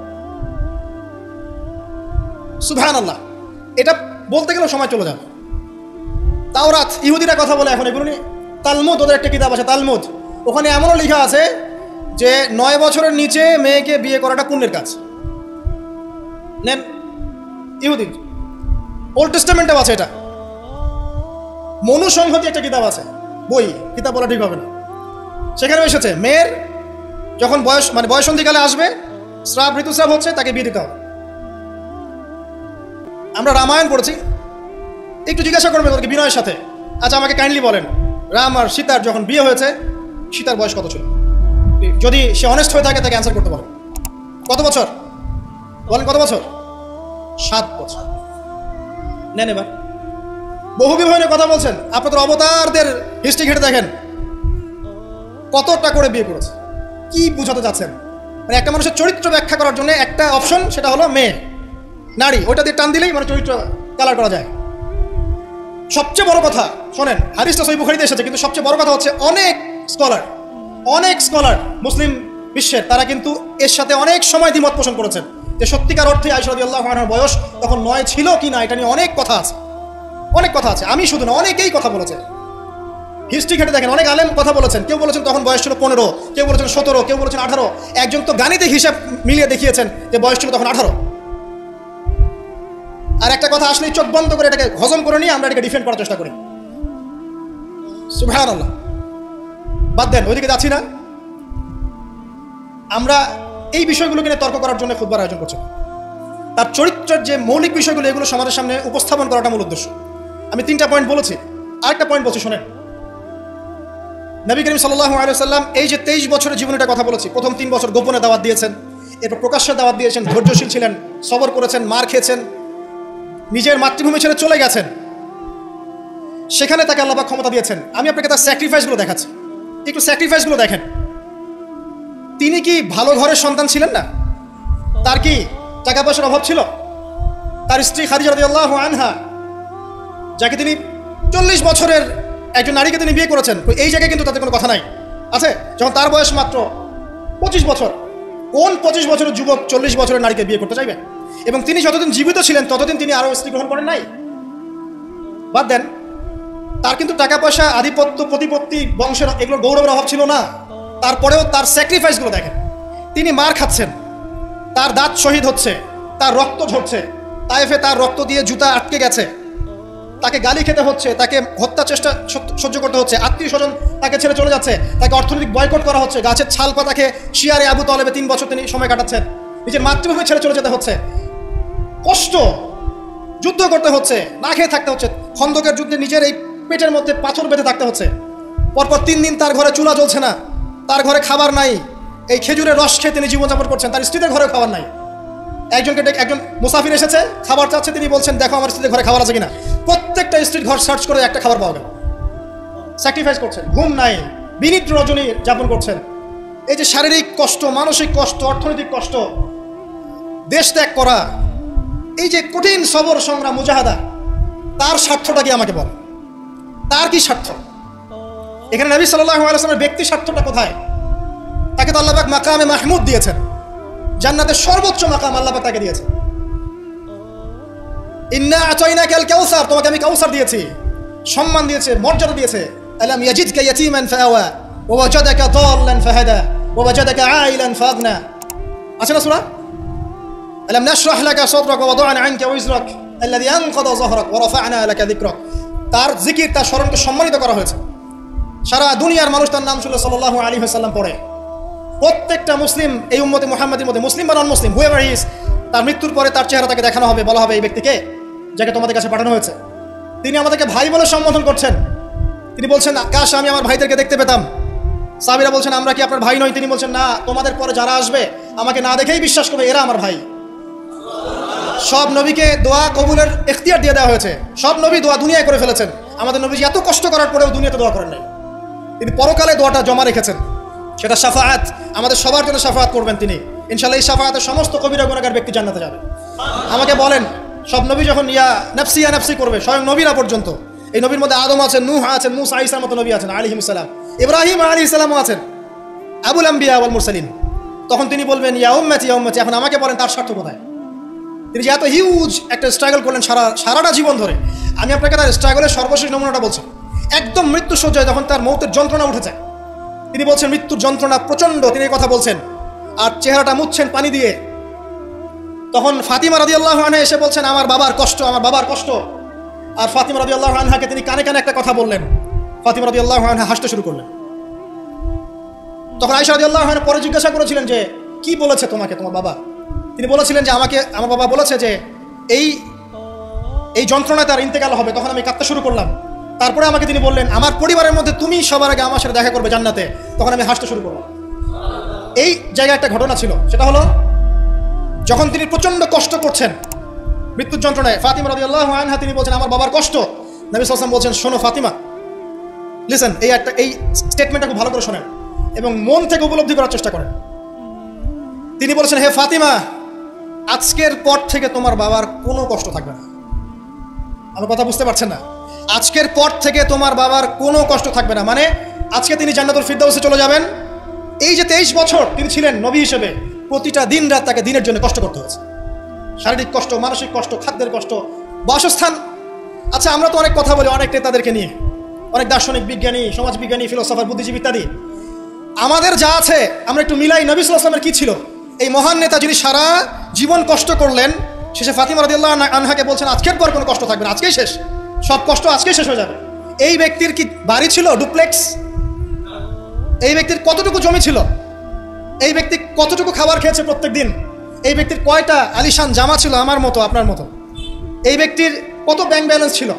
সুবহানাল্লাহ, এটা বলতে গেলেও সময় চলে যাবে। তাওরাত, ইহুদিরা কথা বলে এখন এগুলো নিয়ে। তালমুদ, ওদের একটা কিতাব আছে তালমুদ, ওখানে এমনও লেখা আছে যে 9 বছরের নিচে মেয়েকে বিয়ে করাটা পুণ্যের কাজ। নেন, ইহুদি ওল্ড টেস্টামেন্টেও আছে এটা। মনুসংহতি একটা কিতাব আছে, বই, কিতাব বলা ঠিক হবে না, সেখানে এসেছে মেয়ের যখন বয়সন্ধিকালে আসবে, স্রাব, ঋতুস্রাব হচ্ছে, তাকে বিয়ে দিতে হবে। আমরা রামায়ণ পড়েছি, একটু জিজ্ঞাসা করবেন ওদেরকে বিনয়ের সাথে, আচ্ছা আমাকে কাইন্ডলি বলেন রাম আর সীতার যখন বিয়ে হয়েছে সীতার বয়স কত ছিল? যদি সে অনেস্ট হয়ে থাকে তাকে অ্যান্সার করতে পারে। কত বছর বলেন? কত বছর? 7 বছর। নেন এবার বহু বিবাহ নিয়ে কথা বলছেন, আপনাদের অবতারদের হিস্ট্রি ঘেটে দেখেন কতটা করে বিয়ে করেছে। কি বুঝাতে যাচ্ছেন? মানে একটা মানুষের চরিত্র ব্যাখ্যা করার জন্য একটা অপশন, সেটা হলো মেয়ে, নারী, ওইটা দিয়ে টান দিলেই মানে চরিত্র কালার করা যায়। সবচেয়ে বড় কথা শোনেন, হাদিসটা সহিহ বুখারীতে এসেছে, কিন্তু সবচেয়ে বড় কথা হচ্ছে অনেক স্কলার মুসলিম বিশ্বের, তারা কিন্তু এর সাথে অনেক সময় দ্বিমত পোষণ করেছেন যে সত্যিকার অর্থে আয়েশা রাদিয়াল্লাহু আনহার বয়স তখন 9 ছিল কি না, এটা নিয়ে অনেক কথা আছে, অনেক কথা আছে। আমি শুধু না, অনেকেই কথা বলেছে। হিস্ট্রি ঘেটে দেখেন, অনেক আলেম কথা বলেছেন। কেউ বলেছেন তখন বয়স ছিল 15, কেউ বলেছেন 17, কেউ বলেছেন 18। একজন তো গাণিতিক হিসাব মিলিয়ে দেখিয়েছেন যে বয়স ছিল তখন 18। আর একটা কথা আসলেই চোখ বন্ধ করে এটাকে হজম করে নিয়ে আমরা এটাকে ডিফেন্ড করার চেষ্টা করি। সুবহানাল্লাহ, বাদ দেন, ওইদিকে যাচ্ছি না। আমরা এই বিষয়গুলোকে নিয়ে তর্ক করার জন্য খুতবার আয়োজন করছি। তার চরিত্রের যে মৌলিক বিষয়গুলো, এগুলো সমাজের সামনে উপস্থাপন করাটা মূল উদ্দেশ্য। আমি 3টা পয়েন্ট বলেছি, আরেকটা পয়েন্ট বলছি শোনেন। নবী করিম সাল্লাল্লাহু আলাইহি ওয়াসাল্লাম এই যে 23 বছরের জীবনের কথা বলেছি, প্রথম 3 বছর গোপনে দাওয়াত দিয়েছেন, এরপর প্রকাশ্যে দাওয়াত দিয়েছেন, ধৈর্যশীল ছিলেন, সবর করেছেন, মার খেয়েছেন, নিজের মাতৃভূমি ছেড়ে চলে গেছেন, সেখানে তাকে আল্লাহ পাক ক্ষমতা দিয়েছেন। আমি আপনাকে তার স্যাক্রিফাইসগুলো দেখাচ্ছি, একটু স্যাক্রিফাইসগুলো দেখেন। তিনি কি ভালো ঘরের সন্তান ছিলেন না? তার কি টাকা পয়সার অভাব ছিল? তার স্ত্রী খাদিজা রাদিয়াল্লাহু আনহা, যাকে তিনি 40 বছরের একজন নারীকে তিনি বিয়ে করেছেন, এই জায়গায় কিন্তু তাদের কোনো কথা নাই আছে, যখন তার বয়স মাত্র 25 বছর। কোন 25 বছরের যুবক 40 বছরের নারীকে বিয়ে করতে চাইবেন? এবং তিনি যতদিন জীবিত ছিলেন ততদিন তিনি আরও স্ত্রী গ্রহণ করেন নাই। বাদ দেন, তার কিন্তু টাকা পয়সা, আধিপত্য, প্রতিপত্তি, বংশের এগুলোর গৌরবের অভাব ছিল না। তারপরেও তার স্যাক্রিফাইসগুলো দেখেন। তিনি মার খাচ্ছেন, তার দাঁত শহীদ হচ্ছে, তার রক্ত ঝরছে, তায়েফে তার রক্ত দিয়ে জুতা আটকে গেছে, তাকে গালি খেতে হচ্ছে, তাকে হত্যা চেষ্টা সহ্য করতে হচ্ছে, আত্মীয় স্বজন তাকে ছেড়ে চলে যাচ্ছে, তাকে অর্থনৈতিক বয়কট করা হচ্ছে, গাছের ছাল পাতাকে শিয়ারে আবু তালেবে 3 বছর তিনি সময় কাটাচ্ছেন, নিজের মাতৃভূমি ছেড়ে চলে যেতে হচ্ছে, কষ্ট, যুদ্ধ করতে হচ্ছে, না খেয়ে থাকতে হচ্ছে, খন্দকের যুদ্ধে নিজের এই পেটের মধ্যে পাথর বেঁধে থাকতে হচ্ছে, পরপর 3 দিন তার ঘরে চুলা জ্বলছে না, তার ঘরে খাবার নাই, এই খেজুরের রস খেয়ে তিনি জীবনযাপন করছেন, তার স্ত্রীদের ঘরে খাবার নাই। একজন মুসাফির এসেছে, খাবার চাচ্ছে, তিনি বলছেন দেখো আমার স্ত্রীদের ঘরে খাবার আছে কিনা। প্রত্যেকটা স্ত্রীর ঘর সার্চ করে একটা খাবার পাওয়া গেল। স্যাক্রিফাইস করছেন, ঘুম নাই, বিনিদ্র রজনী যাপন করছেন, এই যে শারীরিক কষ্ট, মানসিক কষ্ট, অর্থনৈতিক কষ্ট, দেশ ত্যাগ করা, এই যে কঠিন সবর সংগ্রাম মুজাহাদা, তার স্বার্থটা কি আমাকে বল? তার কি স্বার্থ? এখানে নবী সাল্লাল্লাহু আলাইহি ওয়াসাল্লামের ব্যক্তি স্বার্থটা কোথায়? তাকে তো আল্লাহ পাক মাকামে মাহমুদ দিয়েছেন, জান্নাতের সর্বোচ্চ মাকাম আল্লাহ পাক তাকে দিয়েছেন। ইন্না আতাইনাকাল কাউসার, তোমাকে আমি কাউসার দিয়েছি, সম্মান দিয়েছে, মর্যাদা দিয়েছে। আলাম ইয়াজিদকা ইয়াতীমান ফাআওয়া ওয়া ওয়াজাদাকা দাল্লান ফাহাদা ওয়া ওয়াজাদাকা আইলান ফাগনা। আছে না সূরা? আলাম নাশরাহ লাকা সাদরাকা ওয়া ওয়াদা'না আনকা ওয়িজরাক আল্লাযী আনকাযা যাহরাক ওয়া রাফা'না লাকা যিকরাক। তার জিকির, তার স্মরণকে সম্মানিত করা হয়েছে। সারা দুনিয়ার মানুষ তার নাম শুনলে সাল্লাল্লাহু আলাইহি ওয়াসাল্লাম পড়ে। প্রত্যেকটা মুসলিম এই উম্মতে মুহাম্মাদের মধ্যে, মুসলিম বা নন মুসলিম, হুয়েভার হি ইজ, তার মৃত্যুর পরে তার চেহারা তাকে দেখানো হবে, বলা হবে এই ব্যক্তিকে যাকে তোমাদের কাছে পাঠানো হয়েছে। তিনি আমাদেরকে ভাই বলে সম্বোধন করছেন। তিনি বলছেন, কাশ আমি আমার ভাইদেরকে দেখতে পেতাম। সাহাবীরা বলছেন, আমরা কি আপনার ভাই নই? তিনি বলছেন, না, তোমাদের পরে যারা আসবে আমাকে না দেখেই বিশ্বাস করবে, এরা আমার ভাই। সব নবীকে দোয়া কবুলের ইখতিয়ার দিয়ে দেওয়া হয়েছে। সব নবী দোয়া দুনিয়ায় করে ফেলেছেন। আমাদের নবীজি এত কষ্ট করার পরেও দুনিয়াতে দোয়া করেন নাই। তিনি পরকালে দোয়াটা জমা রেখেছেন, সেটা শাফাআত, আমাদের সবার জন্য শাফাআত করবেন তিনি। ইনশাআল্লাহ এই শাফাআতের সমস্ত কবিরা গুনাহগার ব্যক্তি জান্নাতে যাবে। আমাকে বলেন, সব নবী যখন ইয়া নাফসি করবে, স্বয়ং নবীরা পর্যন্ত, এই নবীর মধ্যে আদম আছেন, নূহ আছেন, মুসা ঈসার মতো নবী আছেন আলাইহিস সালাম, ইব্রাহিম আলাইহিস সালামও আছেন, আবুল আম্বিয়া ওয়াল মুরসালিন, তখন তিনি বলবেন ইয়া উম্মতি ইয়া উম্মতি। এখন আমাকে বলেন তার স্বার্থ কোথায়? তিনি যে এত হিউজ একটা স্ট্রাগল করলেন সারাটা জীবন ধরে। আমি আপনাকে তার স্ট্রাগলের সর্বশেষ নমুনাটা বলছি। একদম মৃত্যু সজ্জায় যখন তার মৌতের যন্ত্রণা উঠেছে, তিনি বলছেন মৃত্যুর যন্ত্রণা প্রচণ্ড, তিনি এই কথা বলছেন আর চেহারাটা মুছছেন পানি দিয়ে। তখন ফাতিমা রাদিয়াল্লাহু আনহা এসে বলছেন, আমার বাবার কষ্ট, আমার বাবার কষ্ট। আর ফাতিমা রাদিয়াল্লাহু আনহাকে তিনি কানে কানে একটা কথা বললেন। ফাতিমা রাদিয়াল্লাহু আনহা হাসতে শুরু করলেন। তখন আয়েশা রাদিয়াল্লাহু আনহা পরে জিজ্ঞাসা করেছিলেন যে কি বলেছে তোমাকে তোমার বাবা? তিনি বলেছিলেন যে আমাকে আমার বাবা বলেছে যে এই যন্ত্রণায় তার ইন্তেকাল হবে। তখন আমি কাঁদতে শুরু করলাম। তারপরে আমাকে তিনি বললেন, আমার পরিবারের মধ্যে তুমি সবার আগে আমার সাথে দেখা করবে জান্নাতে। তখন আমি হাসতে শুরু করলাম। এই জায়গায় একটা ঘটনা ছিল, সেটা হলো যখন তিনি প্রচণ্ড কষ্ট করছেন মৃত্যুর যন্ত্রণায়, ফাতিমা রাদিয়াল্লাহু আনহা তিনি বলছেন আমার বাবার কষ্ট। নবী সাল্লাল্লাহু আলাইহি ওয়াসাল্লাম বলছেন, শোনো ফাতিমা, লিসেন, এই স্টেটমেন্টটা খুব ভালো করে শোনেন এবং মন থেকে উপলব্ধি করার চেষ্টা করেন। তিনি বলেছেন, হে ফাতিমা, আজকের পর থেকে তোমার বাবার কোনো কষ্ট থাকবে না। আমার কথা বুঝতে পারছেন না? আজকের পর থেকে তোমার বাবার কোনো কষ্ট থাকবে না, মানে আজকে তিনি জান্নাতুল ফিরদাউসে চলে যাবেন। এই যে 23 বছর তিনি ছিলেন নবী হিসেবে, প্রতিটা দিন রাত তাকে দিনের জন্য কষ্ট করতে হয়েছে। শারীরিক কষ্ট, মানসিক কষ্ট, খাদ্যের কষ্ট, বাসস্থান। আচ্ছা, আমরা তো অনেক কথা বলি অনেক নেতাদেরকে নিয়ে, অনেক দার্শনিক, বিজ্ঞানী, সমাজবিজ্ঞানী, ফিলোসফার, বুদ্ধিজীবী ইত্যাদি। আমাদের যা আছে আমরা একটু মিলাই। নবী সাল্লাল্লাহু আলাইহি ওয়াসাল্লামের কি ছিল? এই মহান নেতা যিনি সারা জীবন কষ্ট করলেন, শেষে ফাতিমা রাদিয়াল্লাহু আনহাকে বলছেন আজকের পর কোনো কষ্ট থাকবে না, আজকেই শেষ, সব কষ্ট আজকেই শেষ হয়ে যাবে। এই ব্যক্তির কি বাড়ি ছিল ডুপ্লেক্স? এই ব্যক্তির কতটুকু জমি ছিল? এই ব্যক্তি কতটুকু খাবার খেয়েছে প্রত্যেক দিন? এই ব্যক্তির কয়টা আলিশান জামা ছিল আমার মতো আপনার মতো? এই ব্যক্তির কত ব্যাংক ব্যালেন্স ছিল?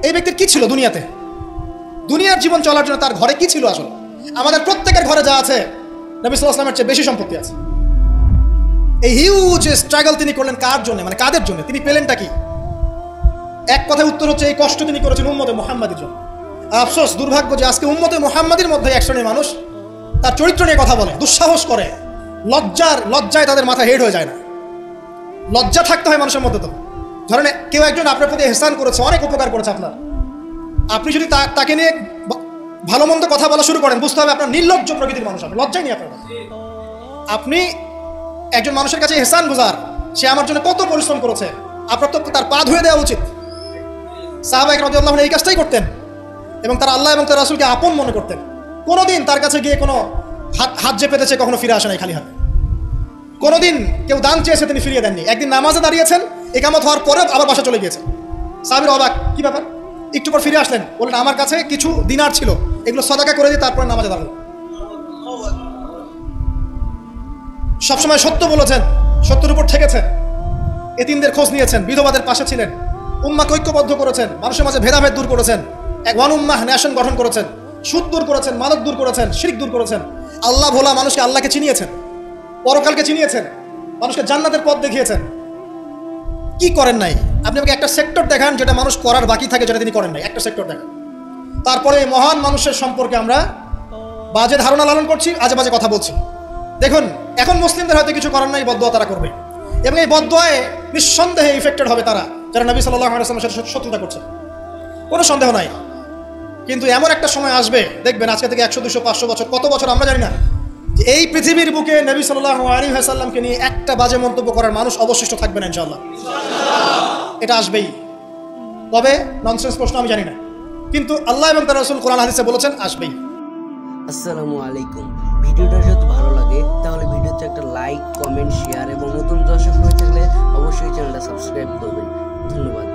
এই ব্যক্তির কি ছিল দুনিয়াতে? দুনিয়ার জীবন চলার জন্য তার ঘরে কি ছিল? আসলে আমাদের প্রত্যেকের ঘরে যা আছে নবী সাল্লাল্লাহু আলাইহি ওয়াসাল্লামের চেয়ে বেশি সম্পত্তি আছে। এই হিউজ স্ট্রাগল তিনি করলেন কার জন্য, মানে কাদের জন্য? তিনি পেলেনটা কি? এক কথায় উত্তর হচ্ছে এই কষ্ট তিনি করেছেন উম্মতে মুহাম্মাদির জন্য। আফসোস, দুর্ভাগ্য যে আজকে উম্মতে মুহাম্মাদির মধ্যে এক শ্রেণীর মানুষ তার চরিত্র নিয়ে কথা বলে, দুঃসাহস করে, লজ্জায় তাদের মাথা হেড হয়ে যায় না। লজ্জা থাকতে হয় মানুষের মধ্যে। তো ধরেন কেউ একজন আপনার প্রতি ইহসান করেছে, অনেক উপকার করেছে আপনার, আপনি যদি তাকে নিয়ে ভালো মন্দ কথা বলা শুরু করেন, বুঝতে হবে আপনার নির্লজ্জ প্রকৃতির মানুষ, আপনি লজ্জাই নেই আপনার। আপনি একজন মানুষের কাছে ইহসান গুজার, সে আমার জন্য কত পরিশ্রম করেছে, আপনার তো তার পা ধুয়ে দেওয়া উচিত। সাহাবা ইকরাম রাদিয়াল্লাহু আনহুম এই কাজটাই করতেন এবং তারা আল্লাহ এবং তার রাসূলকে আপন মনে করতেন। কোনোদিন তার কাছে গিয়ে কোনো হাত যে পেতেছে কখনো ফিরে আসে নাই খালি হাতে। কোনোদিন কেউ দান চেয়েছে তিনি ফিরিয়ে দেননি। একদিন নামাজে দাঁড়িয়েছেন, ইকামত হওয়ার পরে আবার বাসা চলে গিয়েছেন। সাহাবীরা অবাক, কি ব্যাপার? একটু পর ফিরে আসলেন, বললেন আমার কাছে কিছু দিনার ছিল, এগুলো সাদাকা করে দিয়ে তারপরে নামাজে দাঁড়ালেন। সবসময় সত্য বলেছেন, সত্যের উপর ঠেকেছেন, এতিমদের খোঁজ নিয়েছেন, বিধবাদের পাশে ছিলেন, উম্মাহকে ঐক্যবদ্ধ করেছেন, মানুষের মাঝে ভেদাভেদ দূর করেছেন, এক ওয়ান উম্মাহ ন্যাশন গঠন করেছেন, সুদ দূর করেছেন, মাদক দূর করেছেন, শিরক দূর করেছেন, আল্লাহ ভোলা মানুষকে আল্লাহকে চিনিয়েছেন, পরকালকে চিনিয়েছেন, মানুষকে জান্নাতের পথ দেখিয়েছেন। কি করেন নাই? আপনি আমাকে একটা সেক্টর দেখান যেটা মানুষ করার বাকি থাকে, যেটা তিনি করেন নাই। একটা সেক্টর দেখান। তারপরে এই মহান মানুষের সম্পর্কে আমরা বাজে ধারণা লালন করছি, আজে বাজে কথা বলছি। দেখুন, এখন মুসলিমদের হয়তো কিছু করার নাই, বদদোয়া তারা করবে, এবং এই বদদোয়ায় নিঃসন্দেহে ইফেক্টেড হবে তারা যারা নবী সাল্লাল্লাহু আলাইহি ওয়াসাল্লামের সাথে শত্রুতা করছে, কোনো সন্দেহ নাই। কিন্তু এমন একটা সময় আসবে, দেখবেন আজকে থেকে 100, 200, 500 বছর, কত বছর আমরা জানি না, যে এই পৃথিবীর বুকে নবী সাল্লাল্লাহু আলাইহি ওয়াসাল্লামকে নিয়ে একটা বাজে মন্তব্য করার মানুষ অবশিষ্ট থাকবে না ইনশাআল্লাহ। এটা আসবেই। তবে ননসেন্স প্রশ্ন আমি জানি না, কিন্তু আল্লাহ এবং তার রাসূল কোরআন হাদিসে বলেছেন আসবেই। আসসালামু আলাইকুম। ভিডিওটা যদি ভালো লাগে তাহলে ভিডিওতে একটা লাইক, কমেন্ট, শেয়ার এবং নতুন দর্শক হয়ে থাকলে অবশ্যই চ্যানেলটা সাবস্ক্রাইব করবেন। ধন্যবাদ।